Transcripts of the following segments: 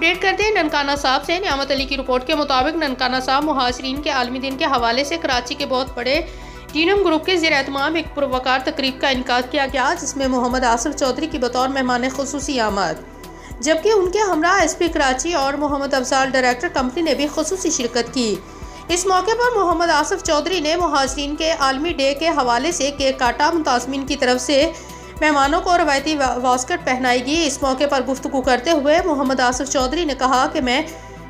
Update करते हैं ननकाना साहब से। नियामत अली की रिपोर्ट के मुताबिक ननकाना साहब मुहाजिरीन के आलमी दिन के हवाले से कराची के बहुत बड़े जीनम ग्रुप के ज़ेर-ए-एहतमाम एक पुरवकार तकरीब का इनकाद किया गया, जिसमें मोहम्मद आसिफ चौधरी की बतौर मेहमान खुसूसी आमद, जबकि उनके हमरा एसपी कराची और मोहम्मद अफजाल डायरेक्टर कंपनी ने भी खुसूसी शिरकत की। इस मौके पर मोहम्मद आसिफ चौधरी ने मुहाजिरीन के आलमी डे के हवाले से केक काटा। मुताज़मीन की तरफ से मेहमानों को रवायती वास्कट पहनाई गई। इस मौके पर गुफ्तगू करते हुए मोहम्मद आसिफ चौधरी ने कहा कि मैं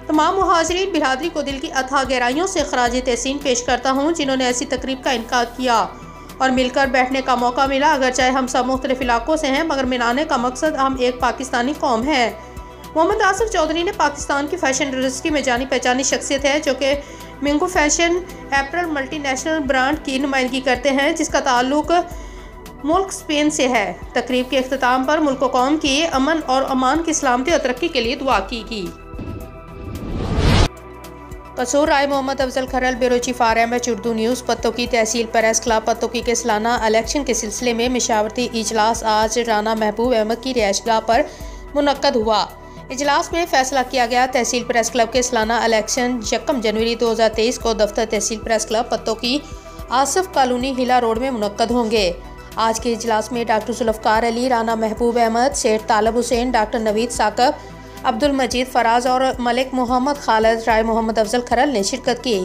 तमाम मुहाजिरीन बिरादरी को दिल की अथाह गहराइयों से खराज तहसीन पेश करता हूँ, जिन्होंने ऐसी तकरीब का इनकाद किया और मिलकर बैठने का मौका मिला। अगर चाहे हम सब मुख्तलिफ इलाकों से हैं, मगर मिलाने का मकसद हम एक पाकिस्तानी कौम है। मोहम्मद आसिफ चौधरी ने पाकिस्तान की फैशन इंडस्ट्री में जानी पहचानी शख्सियत है, जो कि मिंगो फैशन एप्रल मल्टीनेशनल ब्रांड की नुमाइंदगी करते हैं, जिसका ताल्लुक मुल्क स्पेन से है। तकरीब के अख्ताम पर मुल्क कौम की अमन और अमान की सलामती और तरक्की के लिए दुआ की गई। Kasur Rai Mohammad Afzal Kharal, bureau chief RMH Urdu news. Pattoki तहसील प्रेस क्लब पत्तोकी के सालाना इलेक्शन के सिलसिले में मशावरती इजलास आज राना महबूब अहमद की रिहाइशगाह पर मुनक्कद हुआ। इजलास में फैसला किया गया, तहसील प्रेस क्लब के सालाना इलेक्शन 1 जनवरी 2023 को दफ्तर तहसील press club Pattoki Asif colony हिला रोड में मुनक्कद होंगे। आज के इजलास में डॉक्टर जुल्फ़कार अली, राना महबूब अहमद, शेख तालब हुसैन, डॉक्टर नवीद साकब, अब्दुल मजीद फराज और मलिक मोहम्मद खालिद राय मोहम्मद अफजल खरल ने शिरकत की।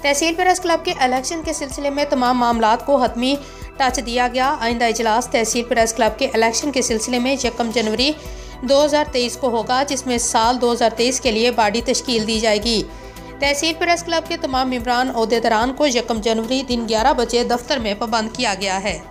तहसील प्रेस क्लब के इलेक्शन के सिलसिले में तमाम मामलात को हतमी टच दिया गया। आइंदा इजलास तहसील प्रेस क्लब के इलेक्शन के सिलसिले में 1 जनवरी 2023 को होगा, जिसमें साल 2023 के लिए बॉडी तश्कील दी जाएगी। तहसील प्रेस क्लब के तमाम मेंबरान ओहदेदारान को 1 जनवरी दिन 11 बजे दफ्तर में पाबंद किया गया है।